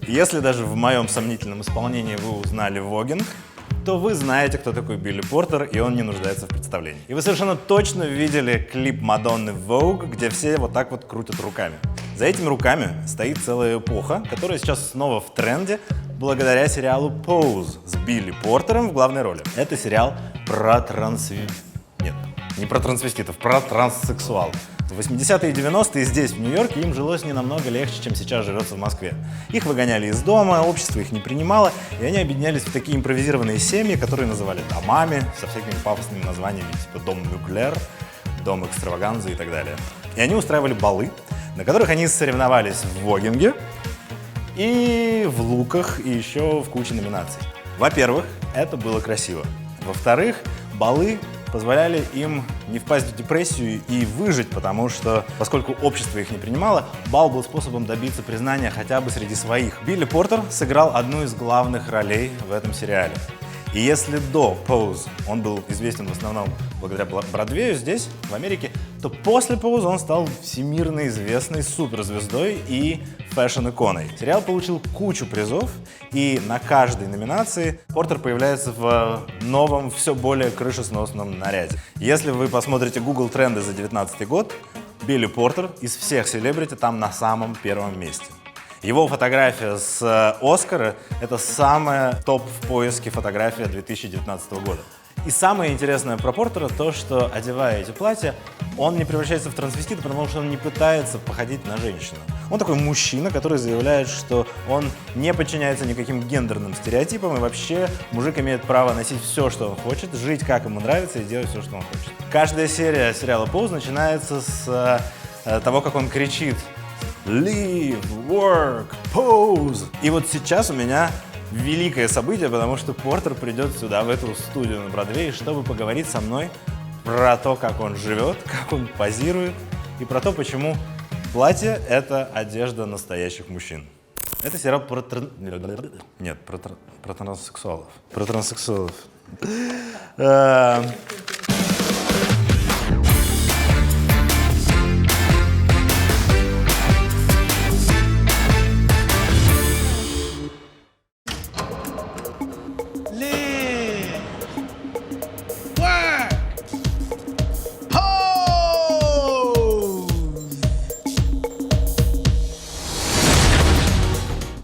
Если даже в моем сомнительном исполнении вы узнали вогинг, то вы знаете, кто такой Билли Портер, и он не нуждается в представлении. И вы совершенно точно видели клип Мадонны в Vogue, где все вот так вот крутят руками. За этими руками стоит целая эпоха, которая сейчас снова в тренде благодаря сериалу Pose с Билли Портером в главной роли. Это сериал про Нет, не про трансвеститов, про транссексуалов. В 80-е и 90-е здесь, в Нью-Йорке, им жилось не намного легче, чем сейчас живется в Москве. Их выгоняли из дома, общество их не принимало, и они объединялись в такие импровизированные семьи, которые называли домами, со всякими пафосными названиями, типа «Дом Мюглер», «Дом Экстраваганза» и так далее. И они устраивали балы, на которых они соревновались в вогинге и в луках, и еще в куче номинаций. Во-первых, это было красиво. Во-вторых, балы позволяли им не впасть в депрессию и выжить, потому что, поскольку общество их не принимало, бал был способом добиться признания хотя бы среди своих. Билли Портер сыграл одну из главных ролей в этом сериале. И если до Pose он был известен в основном благодаря Бродвею здесь, в Америке, то после Pose он стал всемирно известной суперзвездой и фэшн-иконой. Сериал получил кучу призов, и на каждой номинации Портер появляется в новом, все более крышесносном наряде. Если вы посмотрите Google тренды за 2019 год, Билли Портер из всех селебрити там на самом первом месте. Его фотография с Оскара — это самая топ в поиске фотография 2019 года. И самое интересное про Портера то, что, одевая эти платья, он не превращается в трансвестита, потому что он не пытается походить на женщину. Он такой мужчина, который заявляет, что он не подчиняется никаким гендерным стереотипам, и вообще мужик имеет право носить все, что он хочет, жить, как ему нравится, и делать все, что он хочет. Каждая серия сериала Pose начинается с того, как он кричит «Live, work, pose». И вот сейчас у меня великое событие, потому что Портер придет сюда, в эту студию на Бродвее, чтобы поговорить со мной про то, как он живет, как он позирует, и про то, почему платье — это одежда настоящих мужчин. Это сериал про про транссексуалов. Про транссексуалов.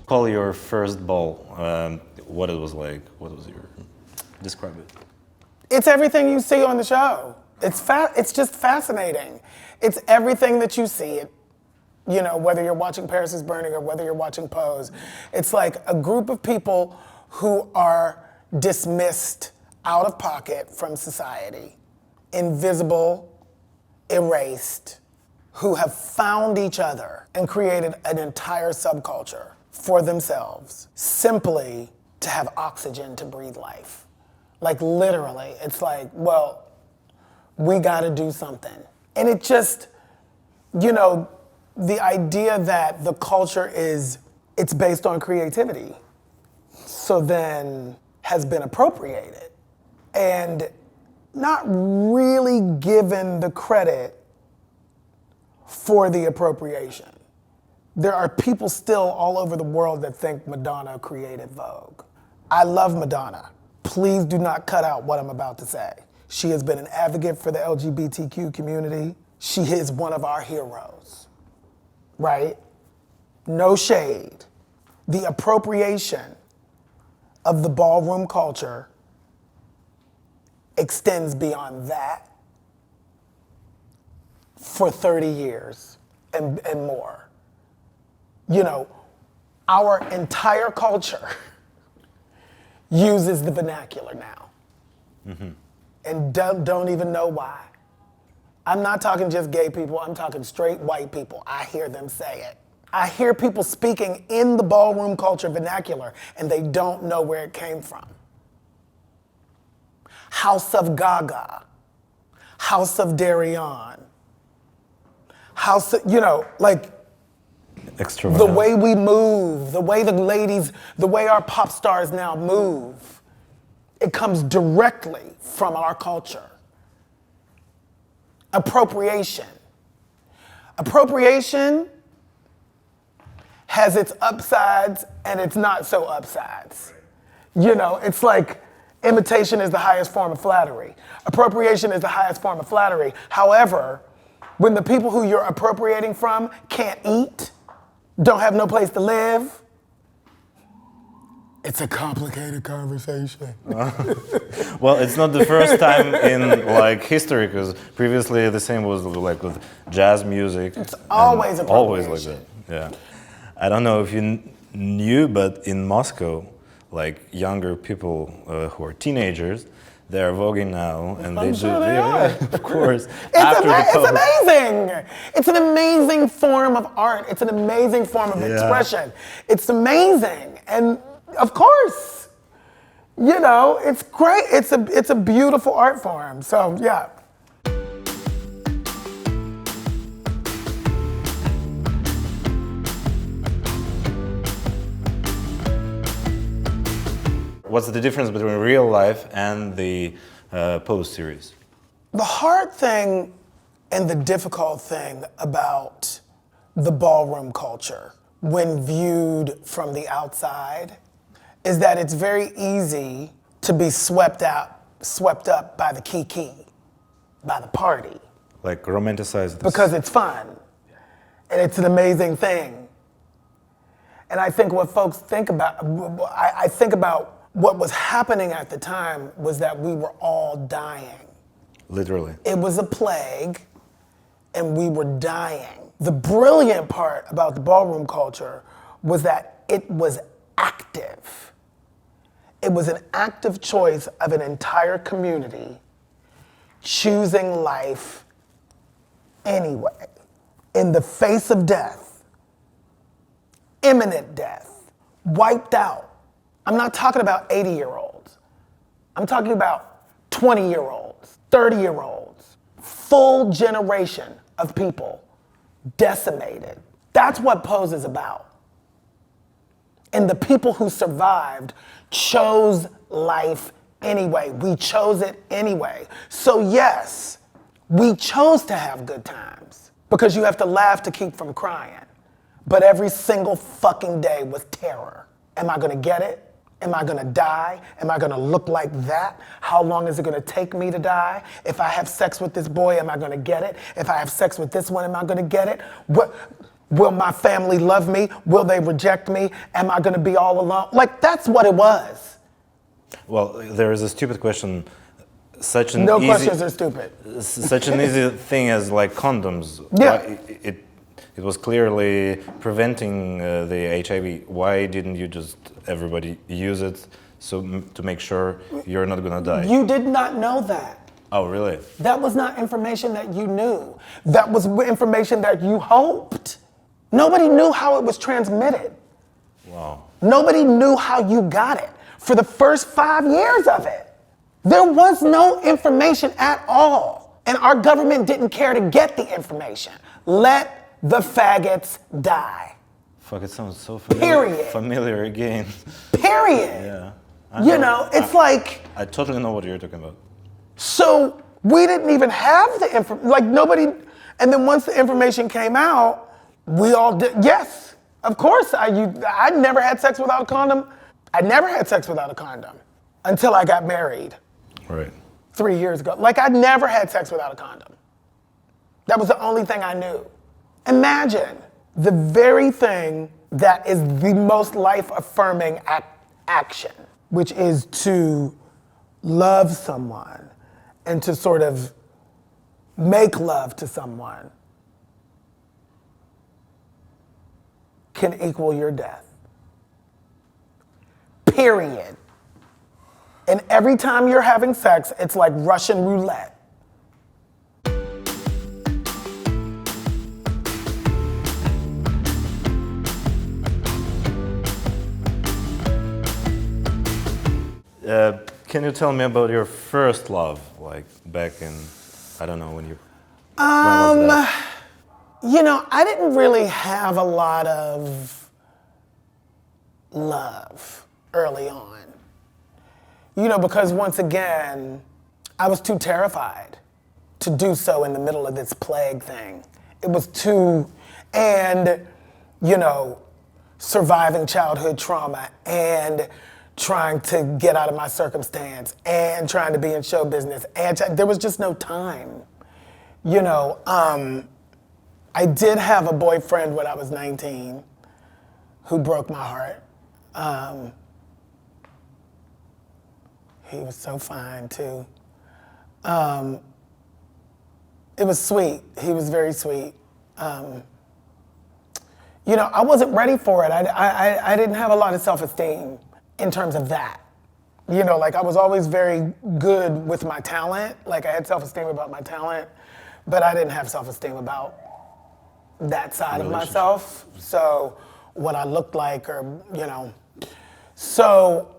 Call your first ball. What it was like? What was your describe it? It's everything you see on the show. It's just fascinating. It's everything that you see. You know, whether you're watching Paris is Burning or whether you're watching Pose, it's like a group of people who are dismissed out of pocket from society, invisible, erased, who have found each other and created an entire subculture for themselves, simply to have oxygen to breathe life. Like literally, it's like, well, we gotta do something. And it just, you know, the idea that the culture it's based on creativity, so then has been appropriated and not really given the credit for the appropriation. There are people still all over the world that think Madonna created Vogue. I love Madonna. Please do not cut out what I'm about to say. She has been an advocate for the LGBTQ community. She is one of our heroes, right? No shade. The appropriation of the ballroom culture extends beyond that for 30 years and more. You know, our entire culture uses the vernacular now. Mm-hmm. And don't even know why. I'm not talking just gay people, I'm talking straight white people. I hear them say it. I hear people speaking in the ballroom culture vernacular and they don't know where it came from. House of Gaga, House of Darion, House of, you know, like, the way we move, the way the ladies, the way our pop stars now move, it comes directly from our culture. Appropriation has its upsides and its not so upsides. You know, it's like imitation is the highest form of flattery. Appropriation is the highest form of flattery. However, when the people who you're appropriating from can't eat, don't have no place to live, it's a complicated conversation. Well, it's not the first time in like history, because previously the same was like with jazz music. It's always always appropriation. like that. Yeah, I don't know if you knew, but in Moscow, like younger people who are teenagers, they are voguing now, and I'm they sure do. they Yeah, are. of course. It's amazing. It's an amazing form of art. It's an amazing form of expression. It's amazing, and of course, you know, it's great. It's a beautiful art form. So yeah. What's the difference between real life and the Pose series? The hard thing and the difficult thing about the ballroom culture when viewed from the outside is that it's very easy to be swept up by the kiki, by the party. Like romanticize this. Because it's fun, and it's an amazing thing. And I think what folks think about, I think about what was happening at the time was that we were all dying. Literally. It was a plague, and we were dying. The brilliant part about the ballroom culture was that it was active. It was an active choice of an entire community choosing life anyway, in the face of death, imminent death, wiped out. I'm not talking about 80-year-olds. I'm talking about 20-year-olds, 30-year-olds, full generation of people decimated. That's what Pose is about. And the people who survived chose life anyway. We chose it anyway. So yes, we chose to have good times because you have to laugh to keep from crying. But every single fucking day was terror. Am I gonna get it? Am I gonna die? Am I gonna look like that? How long is it gonna take me to die? If I have sex with this boy, am I gonna get it? If I have sex with this one, am I gonna get it? Will my family love me? Will they reject me? Am I gonna be all alone? Like, that's what it was. Well, there is a stupid question. No questions are stupid. Such an easy thing as like condoms. Yeah. It was clearly preventing the HIV. Why didn't you just everybody use it to make sure you're not gonna die? You did not know that. Oh, really? That was not information that you knew. That was information that you hoped. Nobody knew how it was transmitted. Wow. Nobody knew how you got it for the first 5 years of it. There was no information at all. And our government didn't care to get the information. Let the faggots die. Fuck, it sounds so familiar. Period. Familiar again. Period. Yeah. You know, it's like. I totally know what you're talking about. So we didn't even have the information, like nobody, and then once the information came out, we all did, yes, of course, I never had sex without a condom. I never had sex without a condom until I got married. Right. 3 years ago. Like, I never had sex without a condom. That was the only thing I knew. Imagine the very thing that is the most life-affirming action, which is to love someone and to sort of make love to someone, can equal your death. Period. And every time you're having sex, it's like Russian roulette. Can you tell me about your first love, like back in, I don't know, when you, when was that? You know, I didn't really have a lot of love early on. You know, because once again, I was too terrified to do so in the middle of this plague thing. It was too, and, you know, surviving childhood trauma and trying to get out of my circumstance and trying to be in show business. And there was just no time. You know, I did have a boyfriend when I was 19 who broke my heart. He was so fine too. It was sweet. He was very sweet. You know, I wasn't ready for it. I didn't have a lot of self-esteem in terms of that. You know, like I was always very good with my talent. Like I had self-esteem about my talent, but I didn't have self-esteem about that side of myself. So what I looked like or, you know. So.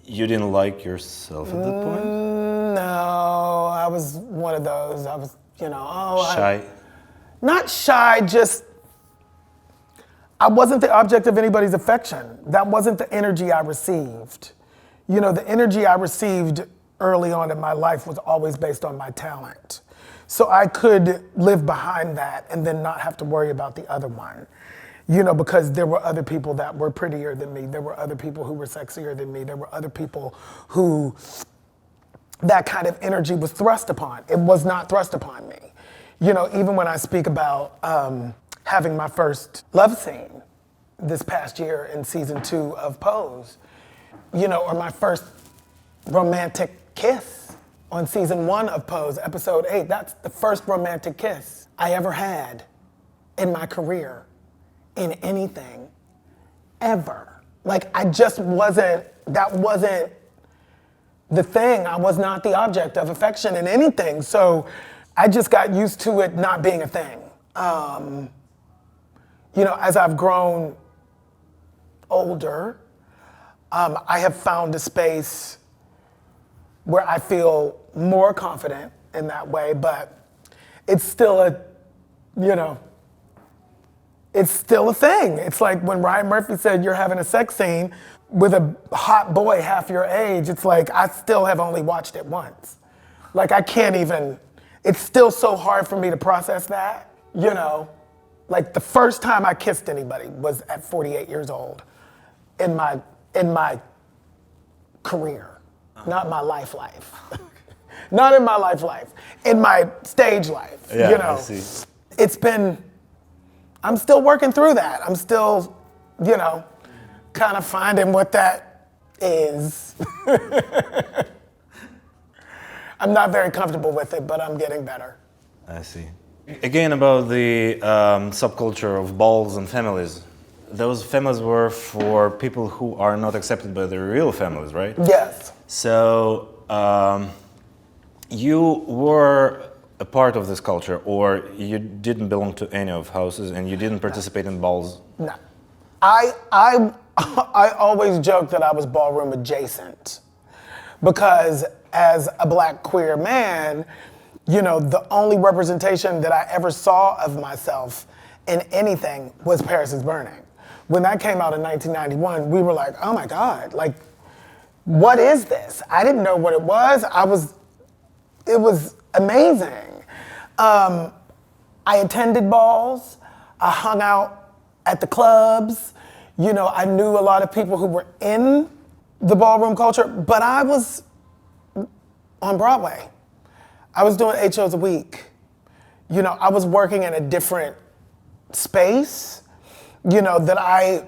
You didn't like yourself at that point? No, I was one of those. I was, you know, shy? Not shy, just I wasn't the object of anybody's affection. That wasn't the energy I received. You know, the energy I received early on in my life was always based on my talent. So I could live behind that and then not have to worry about the other one. You know, because there were other people that were prettier than me. There were other people who were sexier than me. There were other people who that kind of energy was thrust upon. It was not thrust upon me. You know, even when I speak about having my first love scene this past year in season 2 of Pose, you know, or my first romantic kiss on season 1 of Pose, episode 8, that's the first romantic kiss I ever had in my career, in anything, ever. Like, I just wasn't, that wasn't the thing. I was not the object of affection in anything. So I just got used to it not being a thing. You know, as I've grown older, I have found a space where I feel more confident in that way, but it's still a, you know, it's still a thing. It's like when Ryan Murphy said you're having a sex scene with a hot boy half your age, it's like I still have only watched it once. Like I can't even, it's still so hard for me to process that, you know? Like the first time I kissed anybody was at 48 years old in my career, not my life. Not in my life, in my stage life, yeah, you know? I see. It's been, I'm still working through that. I'm still, you know, kind of finding what that is. I'm not very comfortable with it, but I'm getting better. I see. Again, about the subculture of balls and families. Those families were for people who are not accepted by their real families, right? Yes. So you were a part of this culture, or you didn't belong to any of houses and you didn't participate in balls? No. I always joke that I was ballroom adjacent because as a black queer man, you know, the only representation that I ever saw of myself in anything was Paris is Burning. When that came out in 1991, we were like, oh my God, like, what is this? I didn't know what it was. It was amazing. I attended balls. I hung out at the clubs. You know, I knew a lot of people who were in the ballroom culture, but I was on Broadway. I was doing 8 shows a week. You know, I was working in a different space, you know, that I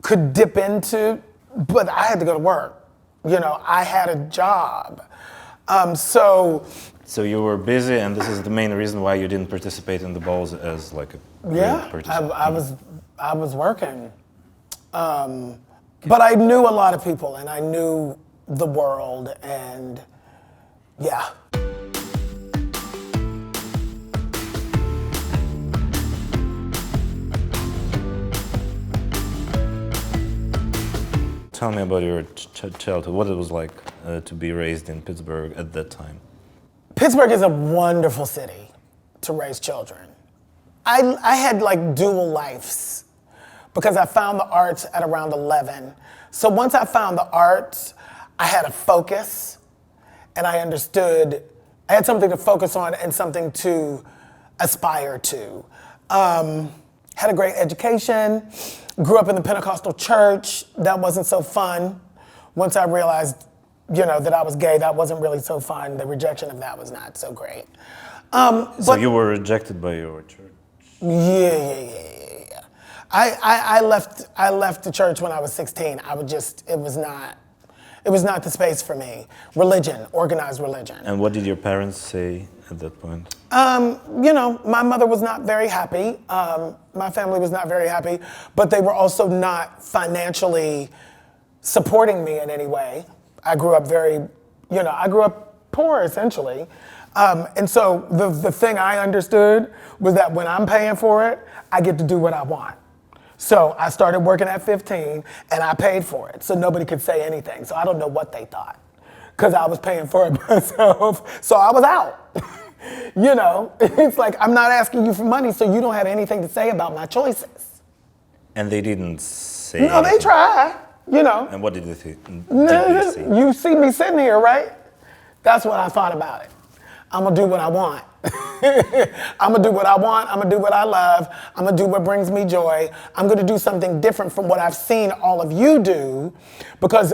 could dip into, but I had to go to work. You know, I had a job. So you were busy, and this is the main reason why you didn't participate in the balls as like a real participant. I was working. But I knew a lot of people, and I knew the world, and yeah. Tell me about your childhood, what it was like to be raised in Pittsburgh at that time. Pittsburgh is a wonderful city to raise children. I had like dual lives because I found the arts at around 11. So once I found the arts, I had a focus and I understood, I had something to focus on and something to aspire to. Had a great education. Grew up in the Pentecostal church. That wasn't so fun. Once I realized, that I was gay, that wasn't really so fun. The rejection of that was not so great. So you were rejected by your church? Yeah. I left the church when I was 16. It was not the space for me. Religion, organized religion. And what did your parents say at that point? My mother was not very happy. My family was not very happy, but they were also not financially supporting me in any way. I grew up I grew up poor essentially. And so the thing I understood was that when I'm paying for it, I get to do what I want. So I started working at 15 and I paid for it. So nobody could say anything. So I don't know what they thought because I was paying for it myself. So I was out. It's like, I'm not asking you for money, so you don't have anything to say about my choices. And they didn't say No, anything. they tried, And what did they say? You see me sitting here, right? That's what I thought about it. I'm gonna do what I want. I'm gonna do what I want. I'm gonna do what I love. I'm gonna do what brings me joy. I'm gonna do something different from what I've seen all of you do, because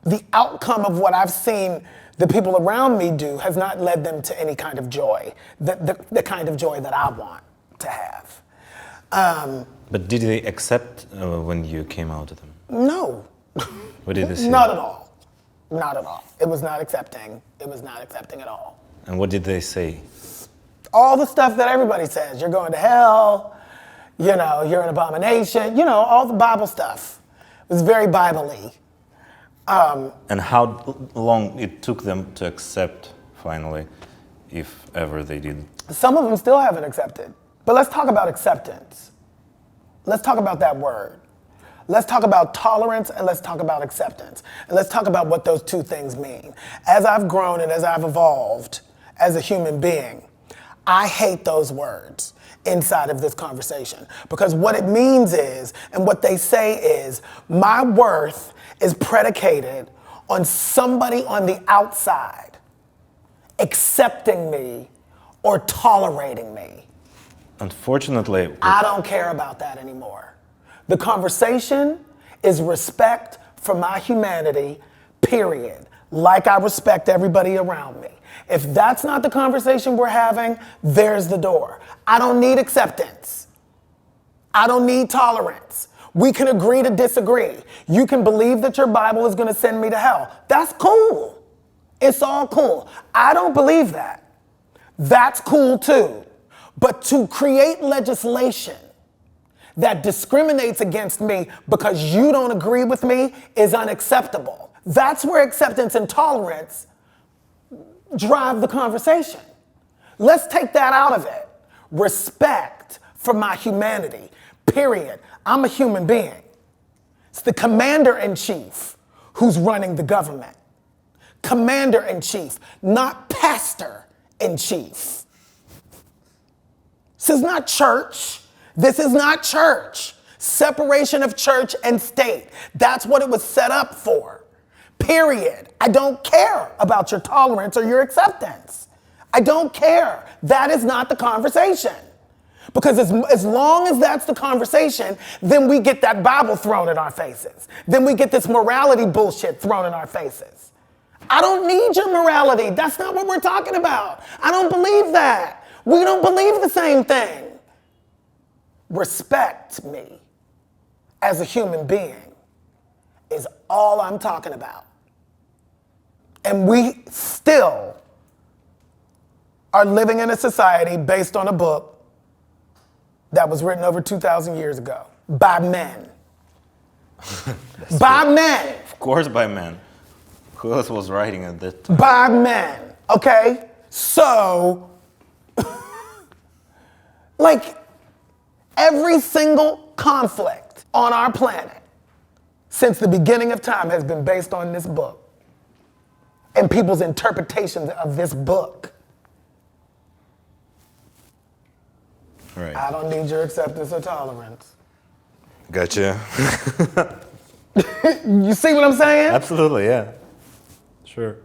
the outcome of what I've seen the people around me do has not led them to any kind of joy, the kind of joy that I want to have. But did they accept when you came out to them? No. What did they say? Not at all. Not at all. It was not accepting. It was not accepting at all. And what did they say? All the stuff that everybody says. You're going to hell, you're an abomination, all the Bible stuff. It was very Bible-y. And how long it took them to accept, finally, if ever they did? Some of them still haven't accepted. But let's talk about acceptance. Let's talk about that word. Let's talk about tolerance and let's talk about acceptance. And let's talk about what those two things mean. As I've grown and as I've evolved as a human being, I hate those words inside of this conversation, because what it means is, and what they say is, my worth is predicated on somebody on the outside accepting me or tolerating me. Unfortunately, I don't care about that anymore. The conversation is respect for my humanity, period. Like I respect everybody around me. If that's not the conversation we're having, there's the door. I don't need acceptance. I don't need tolerance. We can agree to disagree. You can believe that your Bible is going to send me to hell. That's cool. It's all cool. I don't believe that. That's cool too. But to create legislation that discriminates against me because you don't agree with me is unacceptable. That's where acceptance and tolerance drive the conversation. Let's take that out of it. Respect for my humanity, period. I'm a human being. It's the commander-in-chief who's running the government. Commander-in-chief, not pastor-in-chief. This is not church. This is not church. Separation of church and state. That's what it was set up for. Period. I don't care about your tolerance or your acceptance. I don't care. That is not the conversation. Because as long as that's the conversation, then we get that Bible thrown in our faces. Then we get this morality bullshit thrown in our faces. I don't need your morality. That's not what we're talking about. I don't believe that. We don't believe the same thing. Respect me as a human being is all I'm talking about. And we still are living in a society based on a book that was written over 2,000 years ago by men. By men. Of course, by men. Who else was writing at that time? By men, okay? So, like, every single conflict on our planet since the beginning of time has been based on this book and people's interpretations of this book. Right. I don't need your acceptance or tolerance. Gotcha. You see what I'm saying? Absolutely, yeah. Sure.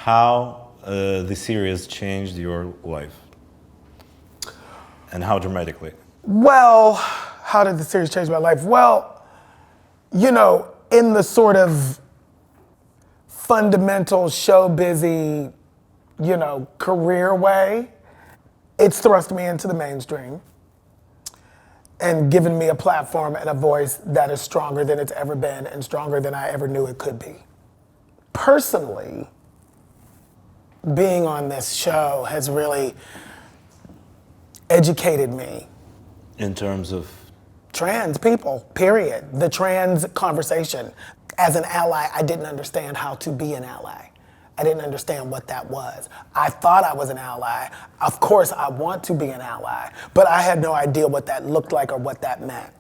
how the series changed your life, and how dramatically. Well, how did the series change my life? Well, you know, in the sort of fundamental show busy, you know, career way, it's thrust me into the mainstream and given me a platform and a voice that is stronger than it's ever been and stronger than I ever knew it could be. Personally, being on this show has really educated me. In terms of? Trans people, period. The trans conversation. As an ally, I didn't understand how to be an ally. I didn't understand what that was. I thought I was an ally. Of course, I want to be an ally, but I had no idea what that looked like or what that meant.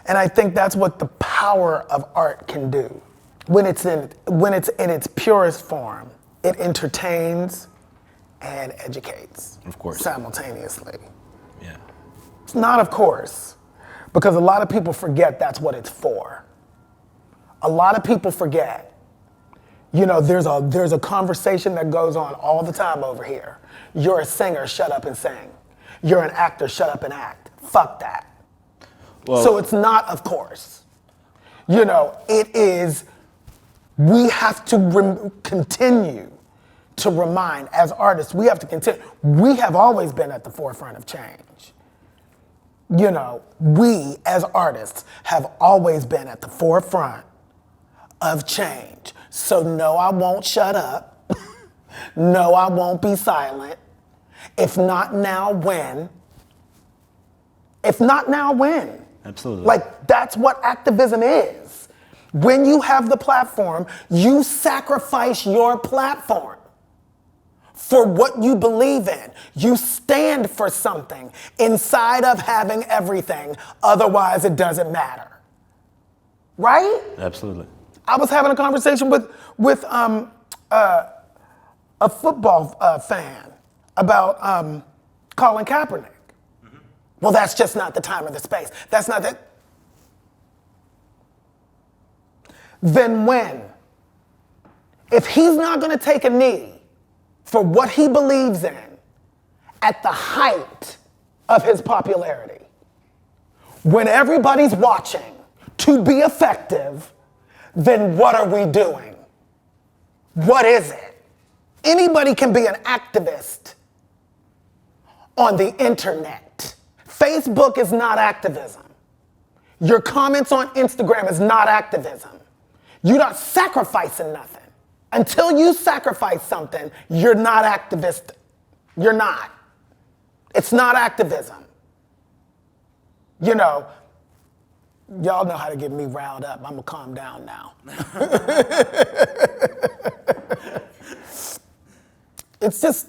And I think that's what the power of art can do. When it's in its purest form, it entertains and educates. Of course. Simultaneously. Yeah. It's not of course, because a lot of people forget that's what it's for. A lot of people forget. You know, there's a conversation that goes on all the time over here. You're a singer, shut up and sing. You're an actor, shut up and act. Fuck that. Well, so it's not of course. You know, it is, we have to continue to remind, as artists, we have to continue. We have always been at the forefront of change. You know, we as artists have always been at the forefront of change. So no, I won't shut up. No, I won't be silent. If not now, when? If not now, when? Absolutely. Like, that's what activism is. When you have the platform, you sacrifice your platform for what you believe in. You stand for something inside of having everything, otherwise it doesn't matter. Right? Absolutely. I was having a conversation with a football fan about Colin Kaepernick. Mm-hmm. Well, that's just not the time or the space. That's not that. Then when? If he's not going to take a knee for what he believes in at the height of his popularity, when everybody's watching to be effective, then what are we doing? What is it? Anybody can be an activist on the internet. Facebook is not activism. Your comments on Instagram is not activism. You're not sacrificing nothing. Until you sacrifice something, you're not activist. You're not. It's not activism. You know, y'all know how to get me riled up. I'm gonna calm down now. It's just,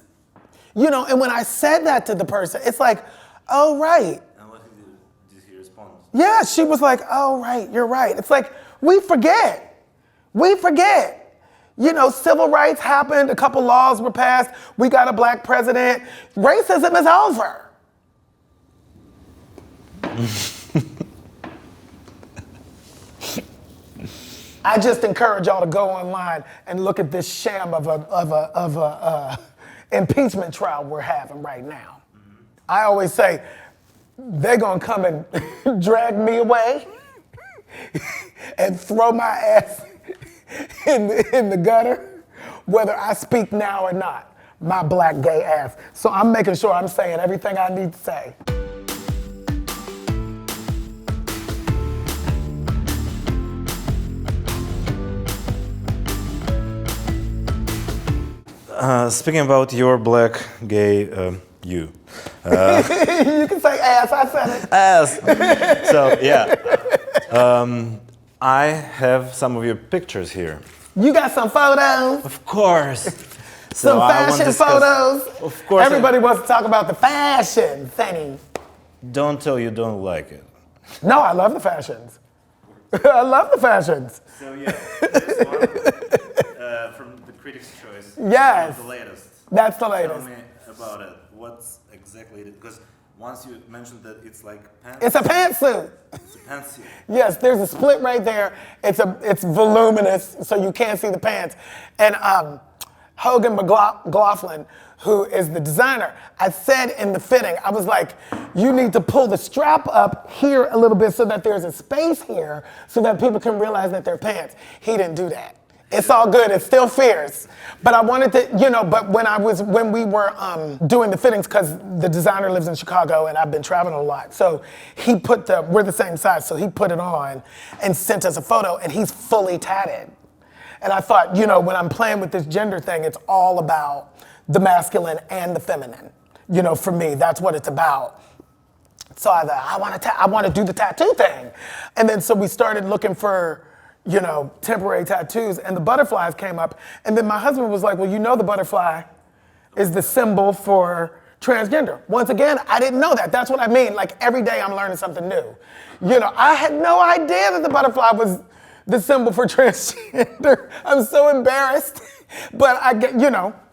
you know, and when I said that to the person, it's like, oh, right. And what did he respond? Yeah, she was like, oh, right, you're right. It's like, we forget. We forget. You know, civil rights happened, a couple laws were passed, we got a black president. Racism is over. I just encourage y'all to go online and look at this sham of a impeachment trial we're having right now. Mm-hmm. I always say, they're gonna come and drag me away and throw my ass in the gutter, whether I speak now or not, my black gay ass. So I'm making sure I'm saying everything I need to say. Speaking about your black gay you. You can say ass, I said it. Ass. So, yeah. I have some of your pictures here. You got some photos? Of course. Some fashion photos? Of course. Everybody wants to talk about the fashion thing. Don't tell you don't like it. No, I love the fashions. I love the fashions. So, yeah, this one from the Critics' Choice. Yes. The latest. That's the latest. Tell me about it. What's exactly it? Because once you mentioned that it's like pants. It's a pantsuit. It's a pantsuit. Yes, there's a split right there. It's voluminous, so you can't see the pants. And Hogan McLaughlin, who is the designer, I said in the fitting, I was like, you need to pull the strap up here a little bit so that there's a space here so that people can realize that they're pants. He didn't do that. It's all good, it's still fierce. But I wanted to, but when we were doing the fittings, because the designer lives in Chicago and I've been traveling a lot, so he we're the same size, so he put it on and sent us a photo, and he's fully tatted. And I thought, when I'm playing with this gender thing, it's all about the masculine and the feminine. For me, that's what it's about. So I thought, I want to do the tattoo thing. And then so we started looking for, temporary tattoos, and the butterflies came up. And then my husband was like, well, the butterfly is the symbol for transgender. Once again, I didn't know that. That's what I mean. Like, every day I'm learning something new. I had no idea that the butterfly was the symbol for transgender. I'm so embarrassed. But I get,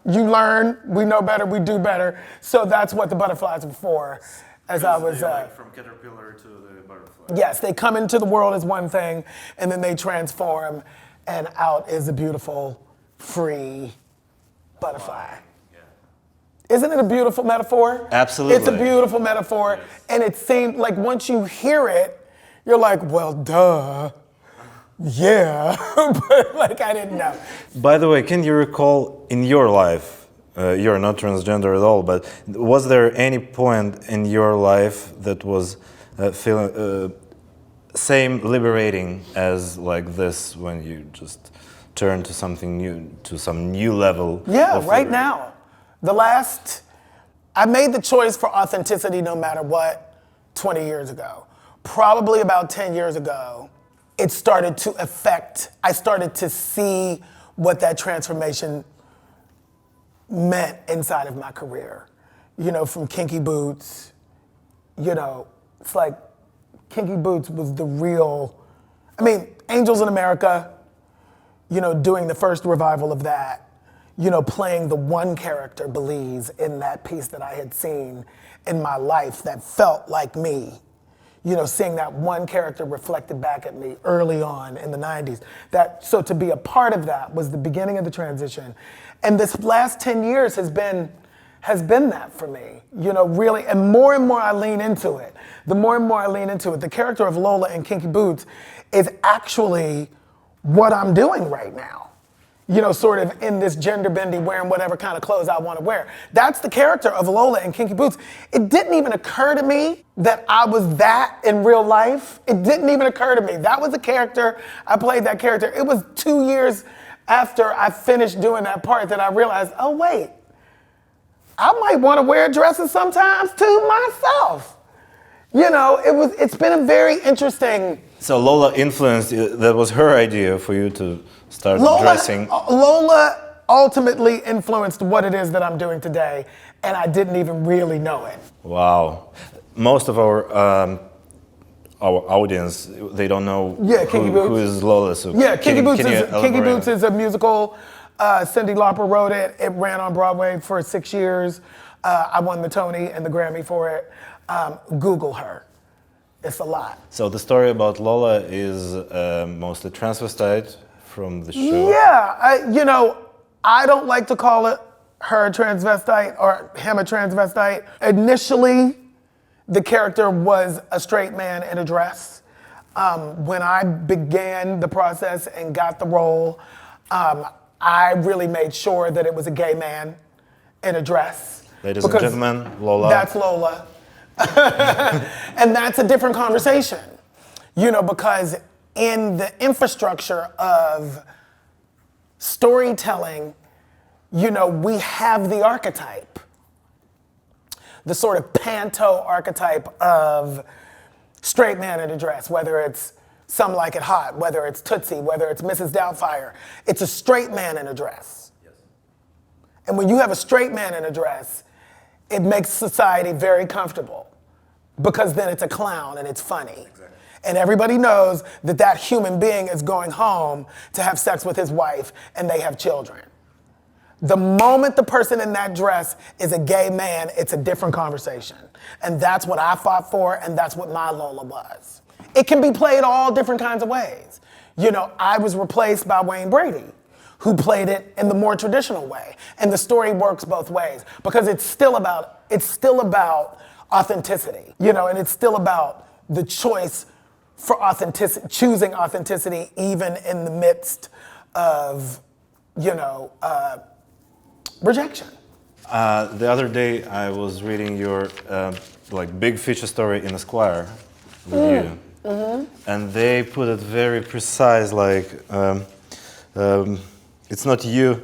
you learn, we know better, we do better. So that's what the butterflies were for. As I was from caterpillar to the butterfly. Yes, they come into the world as one thing, and then they transform, and out is a beautiful, free butterfly. Yeah. Isn't it a beautiful metaphor? Absolutely. It's a beautiful metaphor, yes. And it seemed like once you hear it, you're like, well, duh. Yeah, but I didn't know. By the way, can you recall in your life, you're not transgender at all, but was there any point in your life that was feeling same liberating as like this, when you just turn to something new, to some new level? Yeah, right now. I made the choice for authenticity no matter what 20 years ago. Probably about 10 years ago, it started to I started to see what that transformation meant inside of my career. From Kinky Boots, it's like Kinky Boots was the real, Angels in America, doing the first revival of that, playing the one character, Belize, in that piece that I had seen in my life that felt like me. Seeing that one character reflected back at me early on in the 90s. So to be a part of that was the beginning of the transition. And this last 10 years has been that for me, really. And more I lean into it. The more and more I lean into it, the character of Lola in Kinky Boots is actually what I'm doing right now. Sort of in this gender bendy, wearing whatever kind of clothes I want to wear. That's the character of Lola in Kinky Boots. It didn't even occur to me that I was that in real life. It didn't even occur to me. That was a character. I played that character. It was 2 years after I finished doing that part that I realized, oh wait, I might want to wear dresses sometimes too myself. It's been a very interesting. So Lola influenced you, that was her idea for you to start dressing. Lola ultimately influenced what it is that I'm doing today, and I didn't even really know it. Wow. Most of our audience, they don't know who is Lola. So Kinky Boots is a musical. Cyndi Lauper wrote it. It ran on Broadway for 6 years. I won the Tony and the Grammy for it. Google her. It's a lot. So the story about Lola is mostly transvestite from the show? Yeah, I don't like to call her a transvestite or him a transvestite. Initially, the character was a straight man in a dress. When I began the process and got the role, I really made sure that it was a gay man in a dress. Ladies and gentlemen, Lola. That's Lola. And that's a different conversation, because in the infrastructure of storytelling, we have the archetype, the sort of panto archetype of straight man in a dress, whether it's Some Like It Hot, whether it's Tootsie, whether it's Mrs. Doubtfire. It's a straight man in a dress. Yes. And when you have a straight man in a dress, it makes society very comfortable, because then it's a clown and it's funny. Exactly. And everybody knows that that human being is going home to have sex with his wife and they have children. The moment the person in that dress is a gay man, it's a different conversation. And that's what I fought for, and that's what my Lola was. It can be played all different kinds of ways. I was replaced by Wayne Brady, who played it in the more traditional way. And the story works both ways because it's still about authenticity, you know, and it's still about the choice for authenticity, choosing authenticity even in the midst of, you know, rejection. The other day I was reading your like big feature story in Esquire review, and they put it very precise, like it's not you.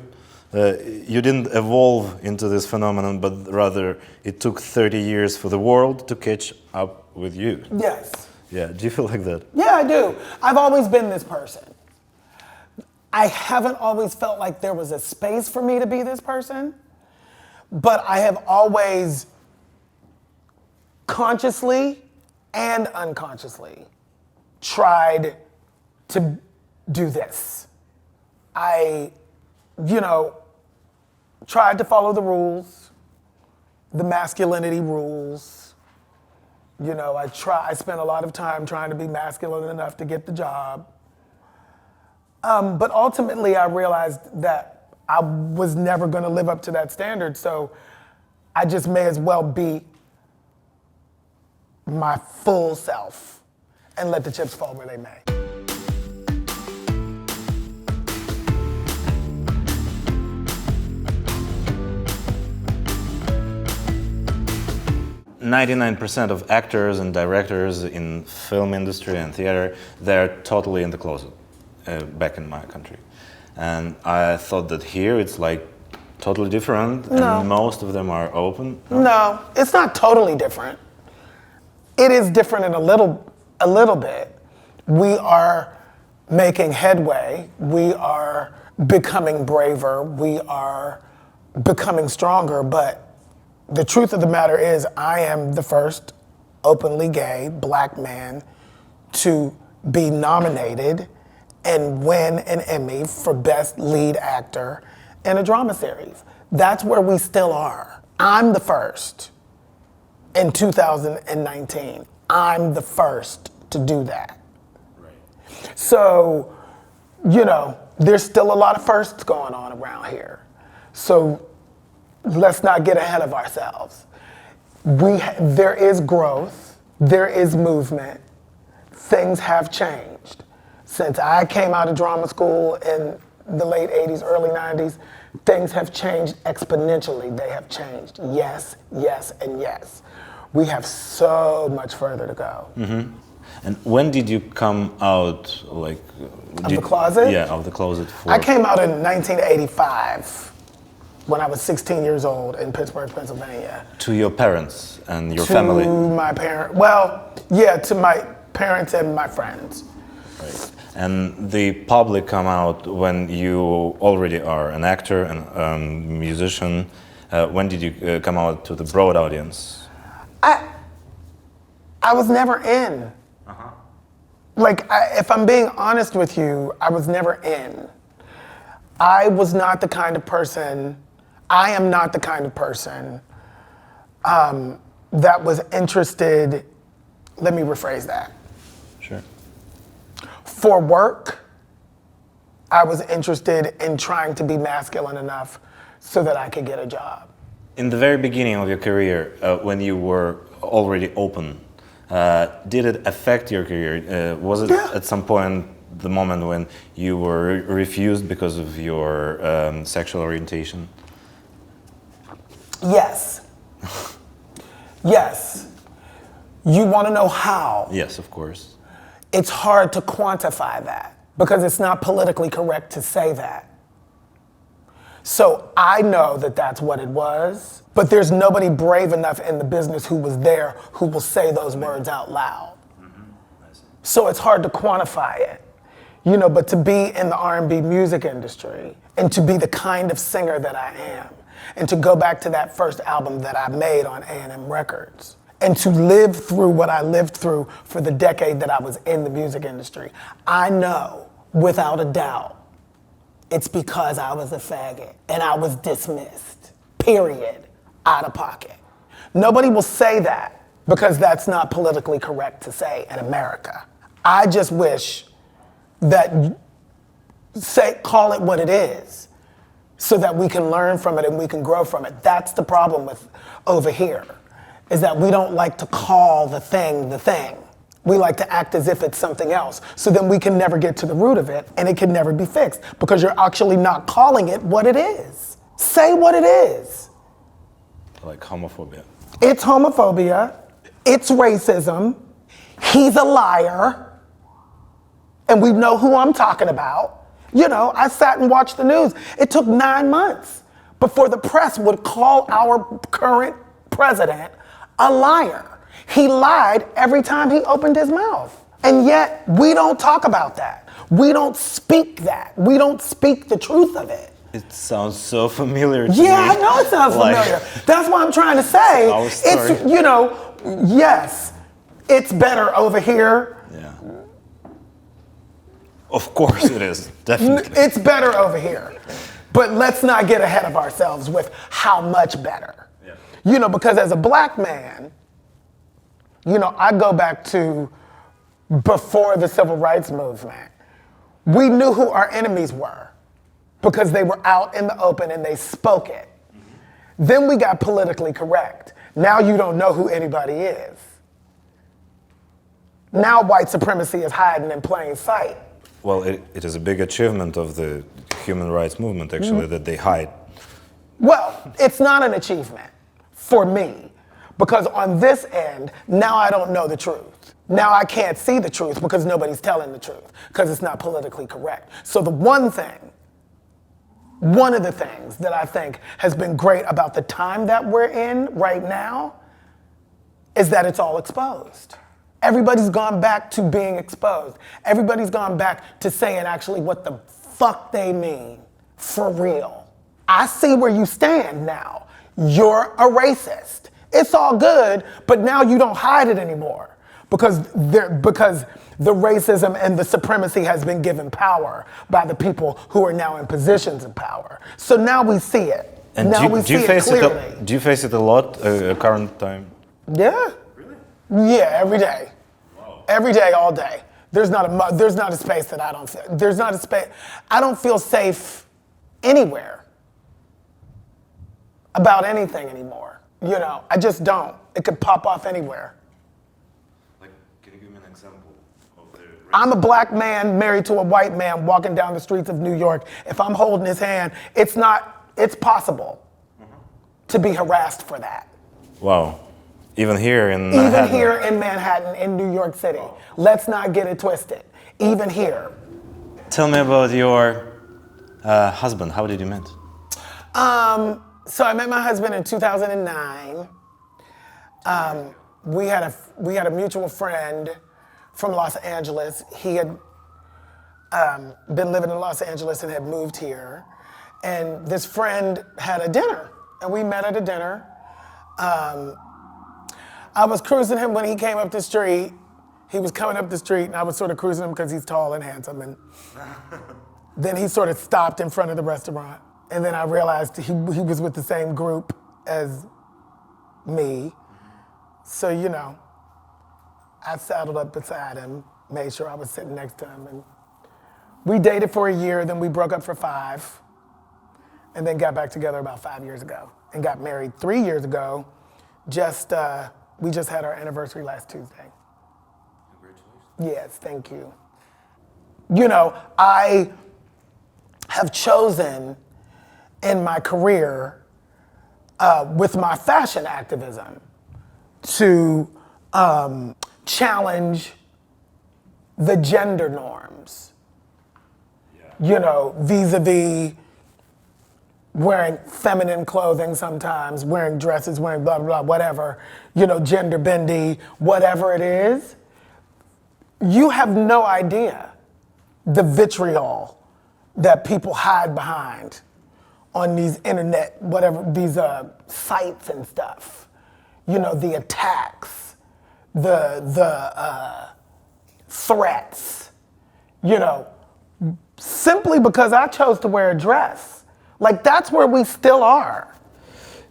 You didn't evolve into this phenomenon, but rather it took 30 years for the world to catch up with you. Yes. Yeah, do you feel like that? Yeah, I do. I've always been this person. I haven't always felt like there was a space for me to be this person, but I have always consciously and unconsciously tried to do this. I, you know, tried to follow the rules, the masculinity rules. You know, I spent a lot of time trying to be masculine enough to get the job. But ultimately I realized that I was never gonna live up to that standard, so I just may as well be my full self and let the chips fall where they may. %99 of actors and directors in film industry and theater, they're totally in the closet back in my country. And I thought that here it's like totally different and most of them are open. No, it's not totally different. It is different in a little bit. We are making headway. We are becoming braver. We are becoming stronger, but the truth of the matter is I am the first openly gay black man to be nominated and win an Emmy for Best Lead Actor in a drama series. That's where we still are. I'm the first in 2019. I'm the first to do that. Right. So, you know, there's still a lot of firsts going on around here. So let's not get ahead of ourselves. There is growth, there is movement, things have changed. Since I came out of drama school in the late 80s, early 90s, things have changed exponentially. They have changed. Yes, yes, and yes. We have so much further to go. Mm-hmm. And when did you come out, like... Of the closet? Yeah, of the closet. I came out in 1985. When I was 16 years old in Pittsburgh, Pennsylvania. To your parents and your family? To my parents, well, yeah, to my parents and my friends. Right. And the public come out when you already are an actor and musician. When did you come out to the broad audience? I was never in. Like, if I'm being honest with you, I was never in. I was not the kind of person, I am not the kind of person that was interested, let me rephrase that. Sure. For work, I was interested in trying to be masculine enough so that I could get a job. In the very beginning of your career, when you were already open, did it affect your career? Was it at some point the moment when you were refused because of your sexual orientation? Yes. Yes. You want to know how? Yes, of course. It's hard to quantify that because it's not politically correct to say that. So I know that that's what it was, but there's nobody brave enough in the business who was there who will say those words out loud. So it's hard to quantify it. You know, but to be in the R&B music industry and to be the kind of singer that I am and to go back to that first album that I made on A&M Records and to live through what I lived through for the decade that I was in the music industry, I know without a doubt it's because I was a faggot and I was dismissed, period, out of pocket. Nobody will say that because that's not politically correct to say in America. I just wish that call it what it is so that we can learn from it and we can grow from it. That's the problem with over here, is that we don't like to call the thing the thing. We like to act as if it's something else. So then we can never get to the root of it and it can never be fixed because you're actually not calling it what it is. Say what it is. Like homophobia. It's homophobia. It's racism. He's a liar. And we know who I'm talking about. You know, I sat and watched the news. It took 9 months before the press would call our current president a liar. He lied every time he opened his mouth. And yet, we don't talk about that. We don't speak that. We don't speak the truth of it. It sounds so familiar to me. Yeah, I know it sounds familiar. That's what I'm trying to say. Our story. It's, you know, yes, it's better over here. Yeah. Of course it is, definitely. It's better over here. But let's not get ahead of ourselves with how much better. Yeah. You know, because as a black man, you know, I go back to before the civil rights movement. We knew who our enemies were because they were out in the open and they spoke it. Mm-hmm. Then we got politically correct. Now you don't know who anybody is. Now white supremacy is hiding in plain sight. Well, it is a big achievement of the human rights movement, actually, that they hide. Well, it's not an achievement for me, because on this end, now I don't know the truth. Now I can't see the truth because nobody's telling the truth, because it's not politically correct. So the one of the things that I think has been great about the time that we're in right now is that it's all exposed. Everybody's gone back to being exposed. Everybody's gone back to saying actually what the fuck they mean, for real. I see where you stand now. You're a racist. It's all good, but now you don't hide it anymore because the racism and the supremacy has been given power by the people who are now in positions of power. So now we see it. And now we see it clearly. Do you face it a lot, current time? Yeah. Really? Yeah, every day. Wow. Every day, all day. There's not a space that I don't feel. There's not a space. I don't feel safe anywhere about anything anymore. You know, I just don't. It could pop off anywhere. Like, can you give me an example of the racism? I'm a black man married to a white man walking down the streets of New York. If I'm holding his hand, it's possible to be harassed for that. Wow. Even here in Manhattan? Even here in Manhattan, in New York City. Let's not get it twisted. Even here. Tell me about your husband. How did you meet? So I met my husband in 2009. We had a mutual friend from Los Angeles. He had been living in Los Angeles and had moved here. And this friend had a dinner, and we met at a dinner. I was cruising him when he came up the street. He was coming up the street, and I was sort of cruising him because he's tall and handsome. And then he sort of stopped in front of the restaurant. And then I realized he was with the same group as me. So, you know, I saddled up beside him, made sure I was sitting next to him. And we dated for a year, then we broke up for 5, and then got back together about 5 years ago. And got married 3 years ago. We just had our anniversary last Tuesday. Congratulations. Yes, thank you. You know, I have chosen in my career with my fashion activism to challenge the gender norms. Yeah. You know, vis-a-vis wearing feminine clothing sometimes, wearing dresses, wearing blah, blah, blah, whatever, you know, gender bendy, whatever it is. You have no idea the vitriol that people hide behind on these internet, whatever, these sites and stuff. You know, the attacks, the threats, you know, simply because I chose to wear a dress. Like, that's where we still are.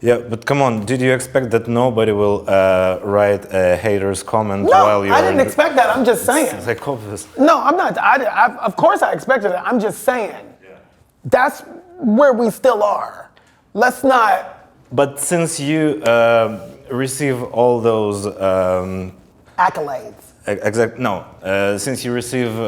Yeah, but come on, did you expect that nobody will write a hater's comment while No, you're I didn't expect that. I'm just saying. It's like obvious. No, I'm not. Of course I expected it. I'm just saying. That's where we still are. Let's not. But since you receive all those Accolades. since you receive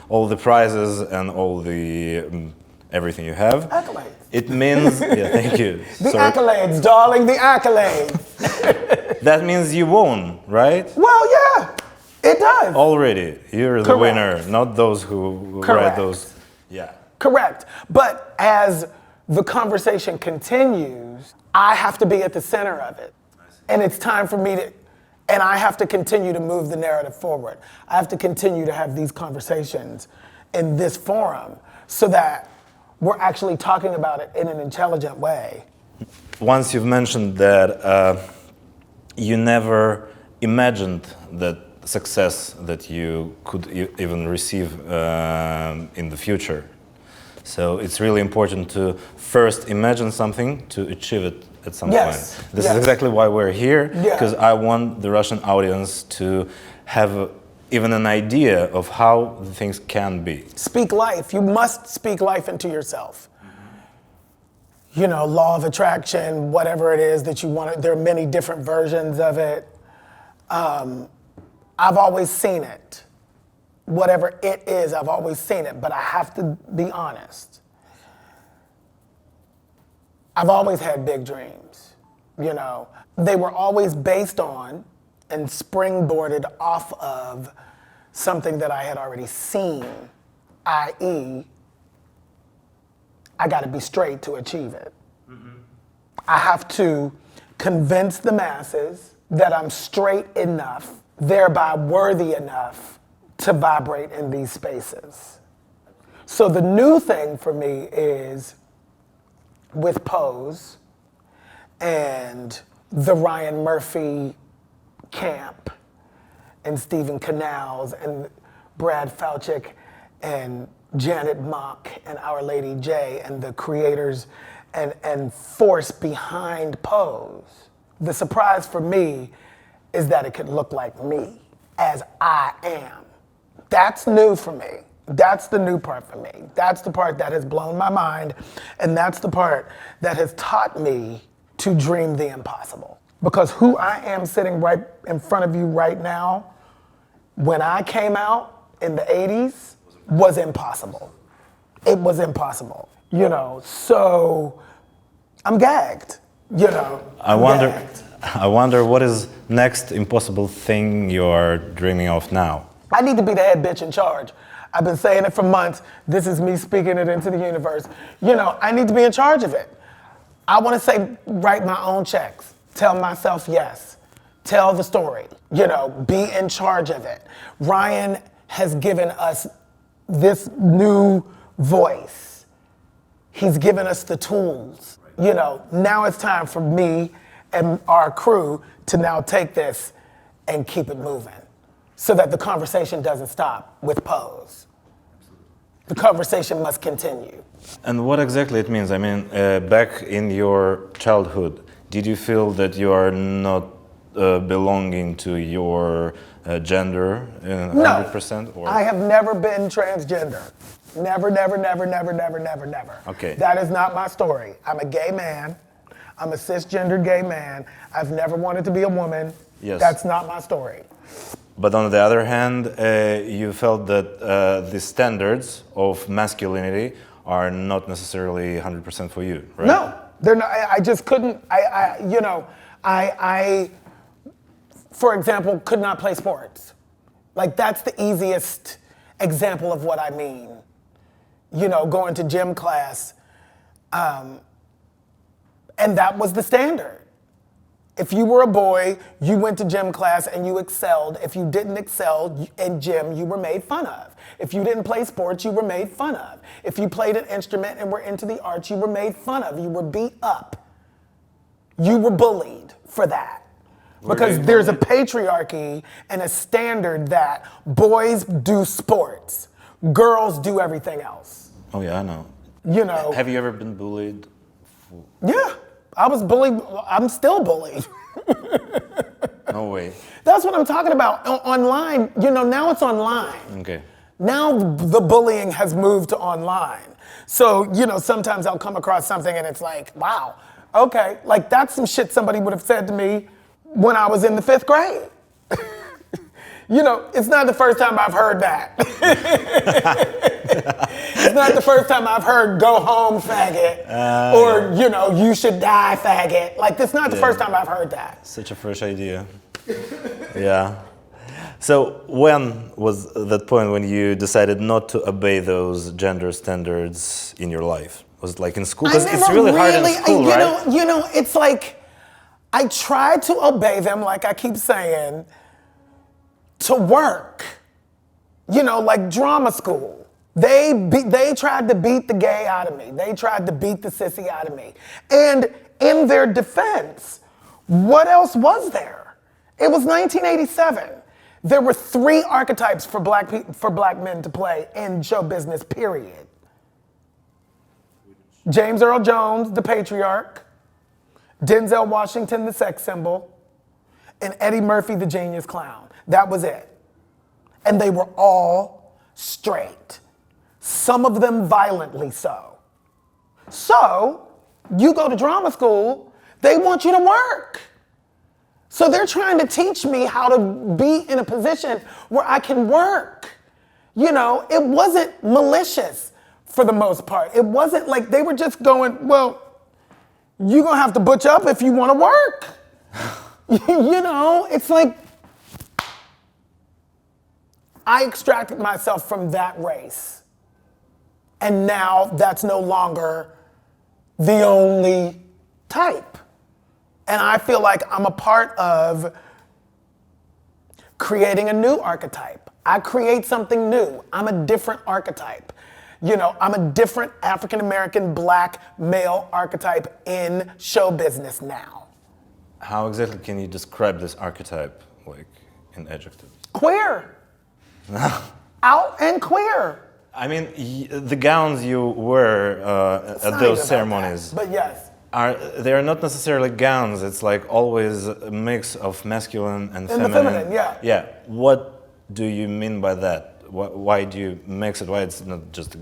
all the prizes and all the everything you have, Accolades. it means thank you. The Sorry. accolades, darling, the accolades. That means you won, right? Well, yeah, it does. Already, you're the Correct. winner, not those who Correct. write those. Yeah. Correct. But as the conversation continues, I have to be at the center of it. And it's time for me to, and I have to continue to move the narrative forward. I have to continue to have these conversations in this forum so that we're actually talking about it in an intelligent way. Once you've mentioned that you never imagined that success that you could even receive in the future. So it's really important to first imagine something to achieve it at some point. This is exactly why we're here, because I want the Russian audience to have even an idea of how things can be. Speak life. You must speak life into yourself. You know, law of attraction, whatever it is that you want. There are many different versions of it. I've always seen it. Whatever it is, I've always seen it, but I have to be honest. I've always had big dreams, you know. They were always based on and springboarded off of something that I had already seen, i.e., I gotta be straight to achieve it. I have to convince the masses that I'm straight enough, thereby worthy enough to vibrate in these spaces. So the new thing for me is with Pose and the Ryan Murphy camp and Stephen Canals and Brad Falchuk and Janet Mock and Our Lady J and the creators and force behind Pose. The surprise for me is that it could look like me as I am. That's new for me. That's the new part for me. That's the part that has blown my mind, and that's the part that has taught me to dream the impossible. Because who I am sitting right in front of you right now, when I came out in the 80s, was impossible. It was impossible, you know, so I'm gagged, you know. I wonder what is next impossible thing you're dreaming of now? I need to be the head bitch in charge. I've been saying it for months. This is me speaking it into the universe. You know, I need to be in charge of it. I want to say, write my own checks. Tell myself yes. Tell the story. You know, be in charge of it. Ryan has given us this new voice. He's given us the tools. You know, now it's time for me and our crew to now take this and keep it moving, so that the conversation doesn't stop with Pose. The conversation must continue. And what exactly it means? I mean, back in your childhood, did you feel that you are not belonging to your gender 100%? No, I have never been transgender. Never, never, never, never, never, never, never. Okay. That is not my story. I'm a gay man. I'm a cisgendered gay man. I've never wanted to be a woman. Yes. That's not my story. But on the other hand, you felt that the standards of masculinity are not necessarily 100% for you, right? No, they're not. I just couldn't. I, for example, could not play sports. Like, that's the easiest example of what I mean. You know, going to gym class, and that was the standard. If you were a boy, you went to gym class and you excelled. If you didn't excel in gym, you were made fun of. If you didn't play sports, you were made fun of. If you played an instrument and were into the arts, you were made fun of. You were beat up. You were bullied for that. Because there's a patriarchy and a standard that boys do sports, girls do everything else. Oh yeah, I know. You know. Have you ever been bullied? Yeah, I was bullied. I'm still bullied. No way. That's what I'm talking about. Online, now it's online. Okay. Now the bullying has moved to online. So, sometimes I'll come across something and it's like, wow, okay. Like that's some shit somebody would have said to me when I was in the 5th grade. It's not the first time I've heard that. It's not the first time I've heard go home faggot or, you should die faggot. Like, it's not the first time I've heard that. Such a fresh idea. Yeah. So when was that point when you decided not to obey those gender standards in your life? Was it like in school? Because it's really hard in school, right? It's like I tried to obey them, like I keep saying, to work. Like drama school. They tried to beat the gay out of me. They tried to beat the sissy out of me. And in their defense, what else was there? It was 1987. There were 3 archetypes for black men to play in show business, period. James Earl Jones, the patriarch, Denzel Washington, the sex symbol, and Eddie Murphy, the genius clown. That was it. And they were all straight. Some of them violently so. So, you go to drama school, they want you to work. So they're trying to teach me how to be in a position where I can work. It wasn't malicious for the most part. It wasn't like they were just going, well, you're gonna have to butch up if you wanna work. It's like, I extracted myself from that race. And now that's no longer the only type. And I feel like I'm a part of creating a new archetype. I create something new. I'm a different archetype. I'm a different African-American black male archetype in show business now. How exactly can you describe this archetype, like in adjectives? Queer. Out and queer. I mean, the gowns you wear at those ceremonies. But yes. They're not necessarily gowns. It's like always a mix of masculine and feminine. And the feminine, yeah. Yeah. What do you mean by that? Why do you mix it? Why it's not just a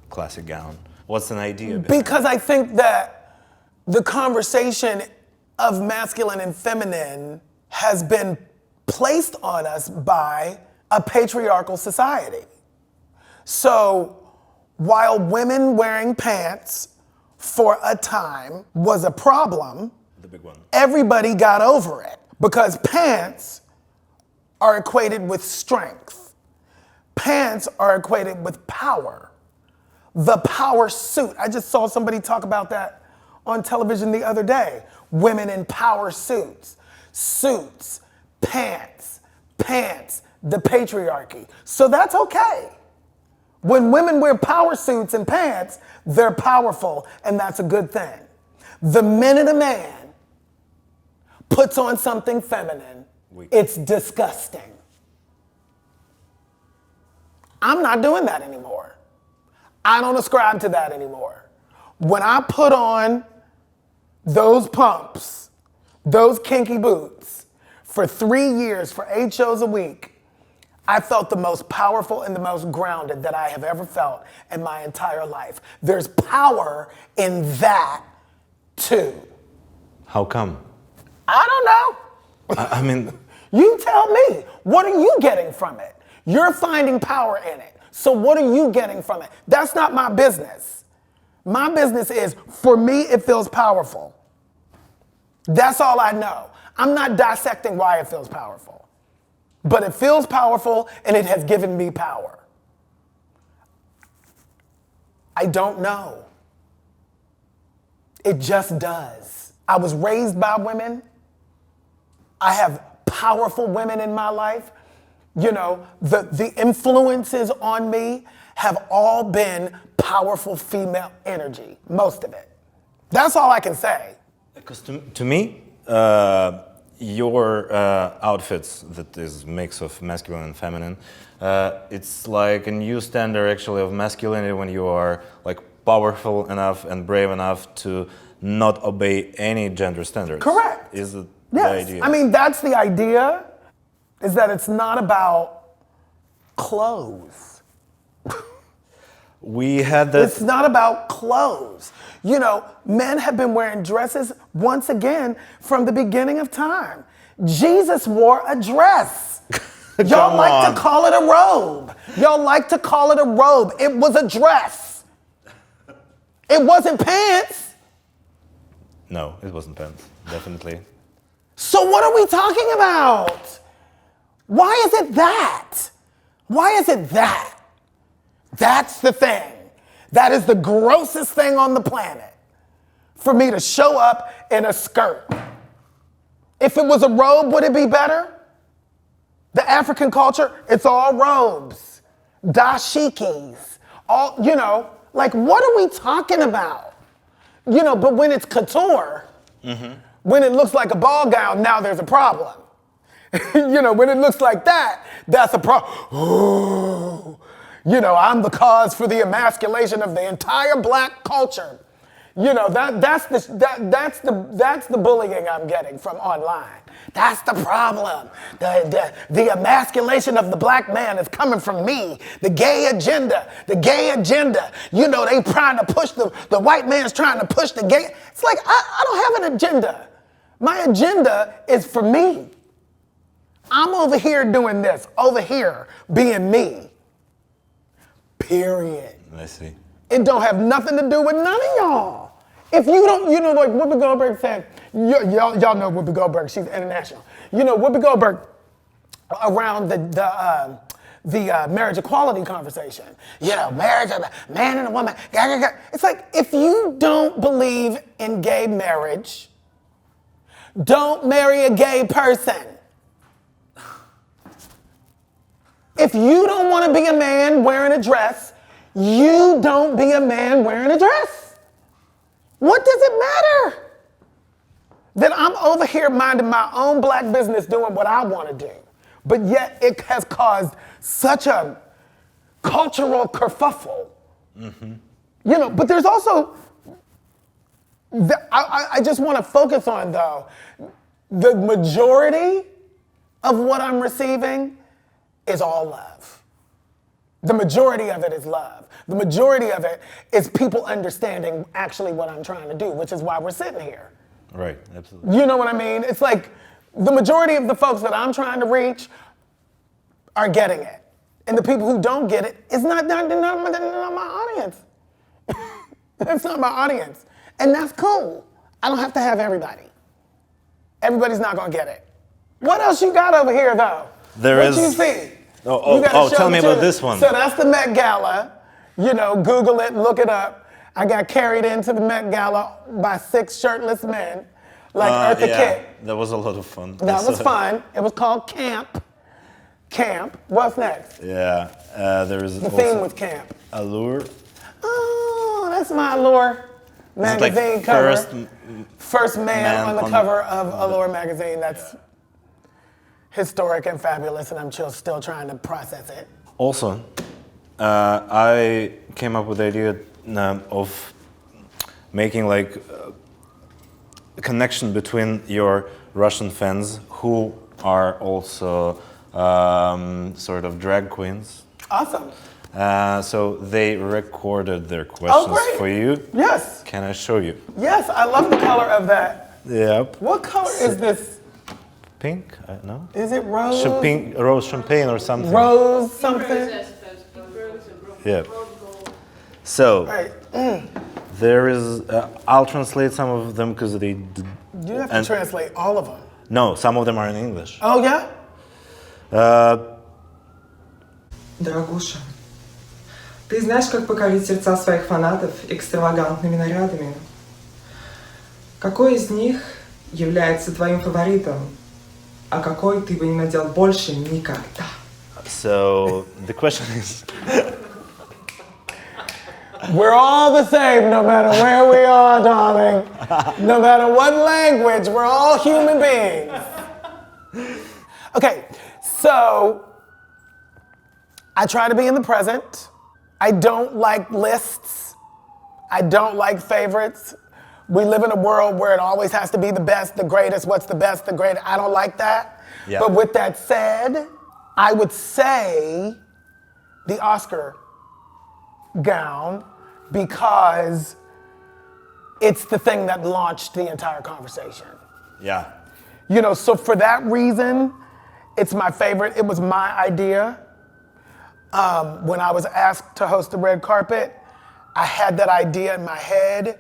classic gown? What's an idea? Because I think that the conversation of masculine and feminine has been placed on us by a patriarchal society. So while women wearing pants for a time was a problem, the big one, everybody got over it because pants are equated with strength. Pants are equated with power. The power suit. I just saw somebody talk about that on television the other day. Women in power suits. Suits, pants, the patriarchy. So that's okay. When women wear power suits and pants, they're powerful, and that's a good thing. The minute a man puts on something feminine, it's disgusting. I'm not doing that anymore. I don't ascribe to that anymore. When I put on those pumps, those kinky boots, for 3 years, for 8 shows a week, I felt the most powerful and the most grounded that I have ever felt in my entire life. There's power in that, too. How come? I don't know. I mean... You tell me. What are you getting from it? You're finding power in it. So what are you getting from it? That's not my business. My business is, for me, it feels powerful. That's all I know. I'm not dissecting why it feels powerful. But it feels powerful, and it has given me power. I don't know. It just does. I was raised by women. I have powerful women in my life. The influences on me have all been powerful female energy, most of it. That's all I can say. Because to me, your outfits, that is a mix of masculine and feminine, it's like a new standard actually of masculinity when you are like powerful enough and brave enough to not obey any gender standards. Correct. Is it Yes. the idea? I mean, that's the idea, is that it's not about clothes. We had that. It's not about clothes. You know, men have been wearing dresses once again from the beginning of time. Jesus wore a dress. Y'all like on. to call it a robe. Y'all like to call it a robe. It was a dress. It wasn't pants. No, it wasn't pants, definitely. So what are we talking about? Why is it that? Why is it that? That's the thing. That is the grossest thing on the planet. For me to show up in a skirt. If it was a robe, would it be better? The African culture, it's all robes, dashikis, all, you know, like what are we talking about? You know, but when it's couture, when it looks like a ball gown, now there's a problem. You know, when it looks like that, that's a problem. Oh, you know, I'm the cause for the emasculation of the entire black culture. You know, that's the bullying I'm getting from online. That's the problem. The emasculation of the black man is coming from me. The gay agenda. You know, they trying to push the white man's trying to push the gay. It's like, I don't have an agenda. My agenda is for me. I'm over here doing this, over here being me. Period. I see. It don't have nothing to do with none of y'all. If you don't, you know, like Whoopi Goldberg said, y'all know Whoopi Goldberg, she's international. You know, Whoopi Goldberg, around the marriage equality conversation, you know, marriage of a man and a woman. It's like, if you don't believe in gay marriage, don't marry a gay person. If you don't want to be a man wearing a dress, you don't be a man wearing a dress. What does it matter? That I'm over here minding my own black business doing what I want to do. But yet it has caused such a cultural kerfuffle. You know, but there's also, I just want to focus on though, the majority of what I'm receiving is all love. The majority of it is love. The majority of it is people understanding actually what I'm trying to do, which is why we're sitting here. Right, absolutely. You know what I mean? It's like the majority of the folks that I'm trying to reach are getting it. And the people who don't get it, they're not my audience. That's not my audience. And that's cool. I don't have to have everybody. Everybody's not gonna get it. What else you got over here though? What you see? Tell me about this one. So that's the Met Gala. You know, Google it, look it up. I got carried into the Met Gala by 6 shirtless men, like Eartha Kitt. That was a lot of fun. That was fun. It was called Camp. What's next? Yeah, there is The also theme was Camp. Allure. Oh, that's my Allure magazine like cover. first man on the cover of Allure magazine. That's historic and fabulous, and I'm still trying to process it. Also, I came up with the idea of making like a connection between your Russian fans who are also sort of drag queens. Awesome. So they recorded their questions great. for you. Yes. Can I show you? Yes, I love the color of that. Yep. What color is this? Pink? No? Is it rose? Rose champagne or something. Rose something? Yeah. So, Right. there is, I'll translate some of them because they... You have to translate all of them. No, some of them are in English. Oh, yeah? Дорогуша, ты знаешь, как покорить сердца своих фанатов экстравагантными нарядами? Какой из них является твоим фаворитом, а какой ты бы не надел больше никогда? So, the question is... We're all the same, no matter where we are, darling. No matter what language, we're all human beings. Okay, so I try to be in the present. I don't like lists. I don't like favorites. We live in a world where it always has to be the best, the greatest, what's the best, the greatest. I don't like that. Yeah. But with that said, I would say the Oscar gown because it's the thing that launched the entire conversation. Yeah. You know, so for that reason, it's my favorite. It was my idea. When I was asked to host the red carpet, I had that idea in my head.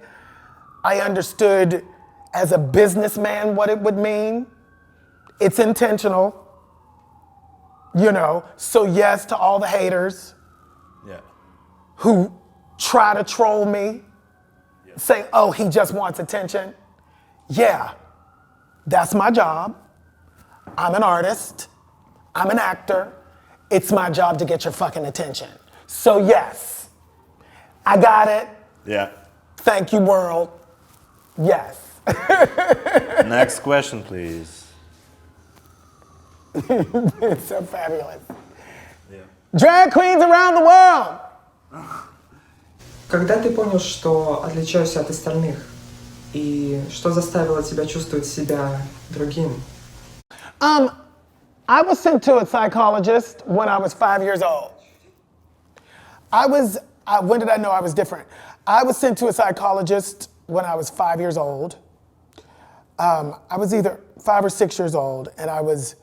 I understood as a businessman what it would mean. It's intentional, you know. So yes to all the haters who try to troll me, say, oh, he just wants attention. Yeah, that's my job. I'm an artist. I'm an actor. It's my job to get your fucking attention. So yes, I got it. Yeah. Thank you, world. Yes. Next question, please. It's so fabulous. Yeah. Drag queens around the world. Когда ты понял, что отличаешься от остальных, и что заставило тебя чувствовать себя другим? I was sent to a psychologist when I was 5 years old. When did I know I was different? I was sent to a psychologist when I was 5 years old. I was either 5 or 6 years old, and I was,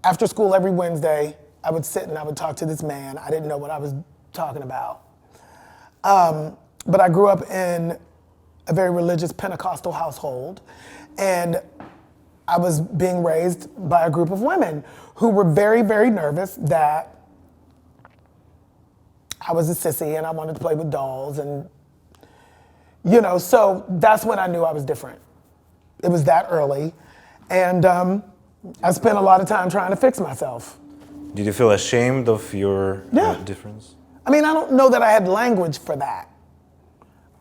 after school every Wednesday, I would sit and I would talk to this man. I didn't know what I was talking about. But I grew up in a very religious Pentecostal household, and I was being raised by a group of women who were very, very nervous that I was a sissy and I wanted to play with dolls, and you know, so that's when I knew I was different. It was that early, and I spent a lot of time trying to fix myself. Did you feel ashamed of your difference? I mean, I don't know that I had language for that.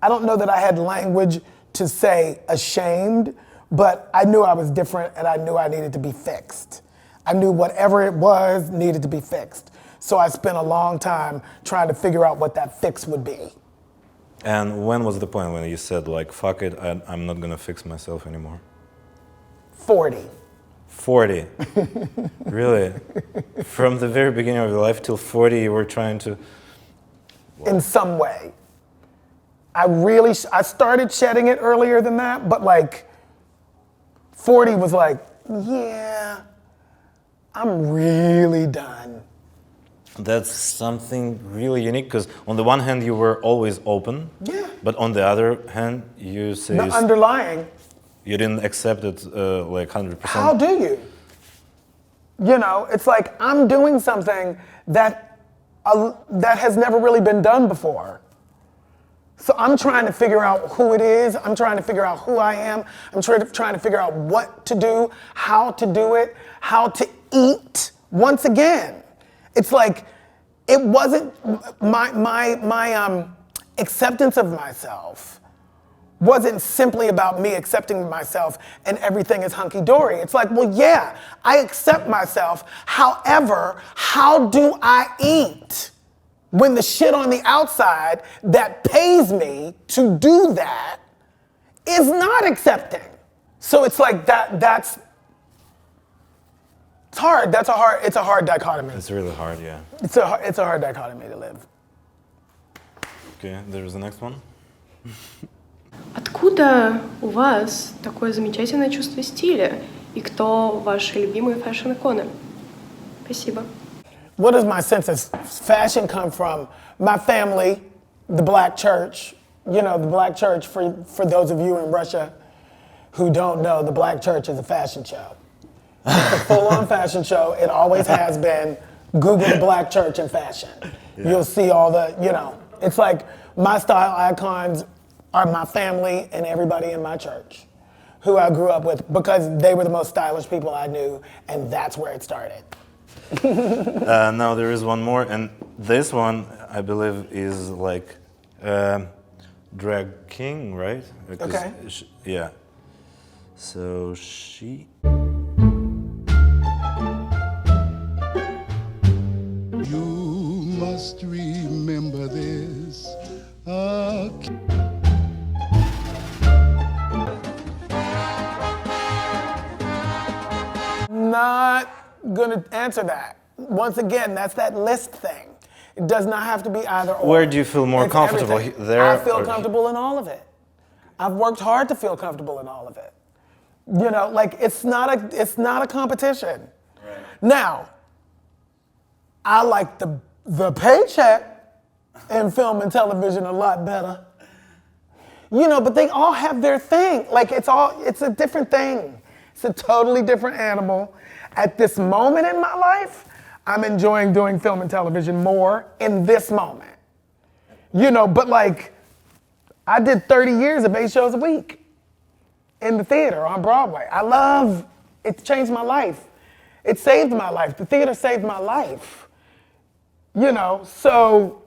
I don't know that I had language to say ashamed, but I knew I was different and I knew I needed to be fixed. I knew whatever it was needed to be fixed. So I spent a long time trying to figure out what that fix would be. And when was the point when you said, like, fuck it, I'm not gonna fix myself anymore? 40. 40? Really? From the very beginning of your life till 40, you were trying to... In some way. I started shedding it earlier than that, but like 40 was like, yeah, I'm really done. That's something really unique, because on the one hand you were always open, but on the other hand you say the underlying. You didn't accept it like 100%. How do you? You know, it's like I'm doing something that has never really been done before. So I'm trying to figure out who it is. I'm trying to figure out who I am. I'm trying to figure out what to do, how to do it, how to eat. Once again, it's like it wasn't my acceptance of myself wasn't simply about me accepting myself and everything is hunky-dory. It's like, well, yeah, I accept myself. However, how do I eat when the shit on the outside that pays me to do that is not accepting? So it's like it's hard. It's a hard dichotomy. It's really hard, yeah. It's a hard dichotomy to live. Okay, there's the next one. Откуда у вас такое замечательное чувство стиля? И кто ваши любимые фэшн-иконы? Спасибо. What does my sense of fashion come from? My family, the black church. You know, the black church, for those of you in Russia who don't know, the black church is a fashion show. It's a full-on fashion show. It always has been. Google the black church and fashion. Yeah. You'll see all the, you know, it's like my style icons are my family and everybody in my church who I grew up with because they were the most stylish people I knew, and that's where it started. Now there is one more, and this one, I believe, is like drag king, right? Because okay. Yeah. So she... You must remember this. gonna answer that. Once again, that's that list thing. It does not have to be either or. Where do you feel more It's comfortable? everything. There I feel or- comfortable in all of it. I've worked hard to feel comfortable in all of it. You know, like it's not a competition. Right. Now, I like the paycheck in film and television a lot better. You know, but they all have their thing. Like it's a different thing. It's a totally different animal. At this moment in my life, I'm enjoying doing film and television more in this moment. You know, but like, I did 30 years of 8 shows a week in the theater on Broadway. It's changed my life. It saved my life. The theater saved my life. You know, so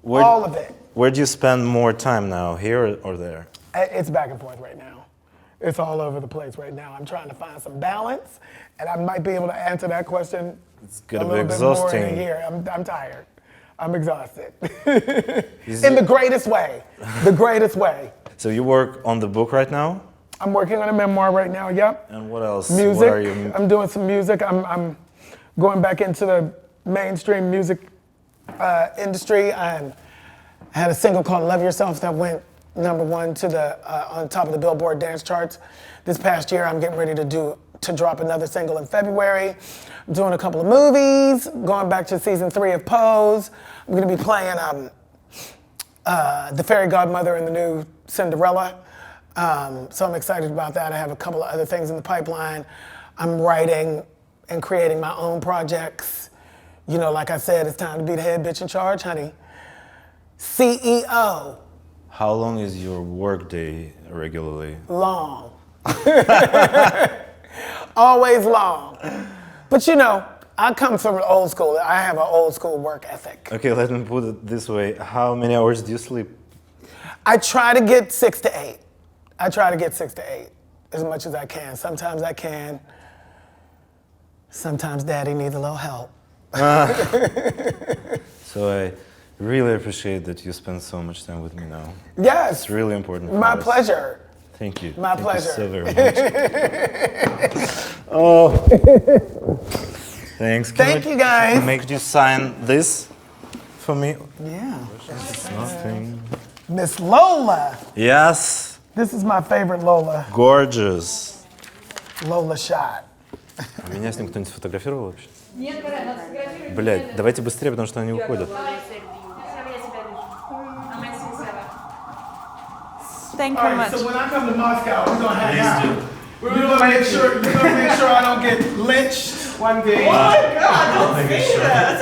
all of it. Where do you spend more time now, here or there? It's back and forth right now. It's all over the place right now. I'm trying to find some balance, and I might be able to answer that question It's a gonna be little bit more exhausting. in a year. I'm tired. I'm exhausted. In the greatest way. The greatest way. So you work on the book right now? I'm working on a memoir right now, yep. And what else? Music. What are you? I'm doing some music. I'm going back into the mainstream music industry. I had a single called Love Yourself that went #1 to the on top of the Billboard dance charts. This past year, I'm getting ready to drop another single in February. I'm doing a couple of movies, going back to season 3 of Pose. I'm gonna be playing the fairy godmother in the new Cinderella. So I'm excited about that. I have a couple of other things in the pipeline. I'm writing and creating my own projects. You know, like I said, it's time to be the head bitch in charge, honey. CEO. How long is your work day regularly? Long. Always long. But you know, I come from an old school. I have an old school work ethic. Okay, let me put it this way. How many hours do you sleep? I try to get 6 to 8. I try to get 6 to 8 as much as I can. Sometimes I can. Sometimes daddy needs a little help. So I really appreciate that you spend so much time with me now. Yes. It's really important for My us. pleasure. Thank you. My Thank pleasure. you so very much. Oh. Thanks. Thank you, guys. Make you sign this for me? Yeah. It's nothing. Miss Lola. Yes. This is my favorite Lola. Gorgeous. Lola shot. А меня с ним кто-нибудь сфотографировал вообще? Нет, блядь, давайте быстрее, потому что они уходят. Thank you very much. So when I come to Moscow, we're gonna hang out. We're gonna make sure I don't get lynched one day. Oh my God, don't say that.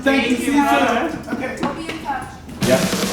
Thank you. See you soon. Okay. Yeah.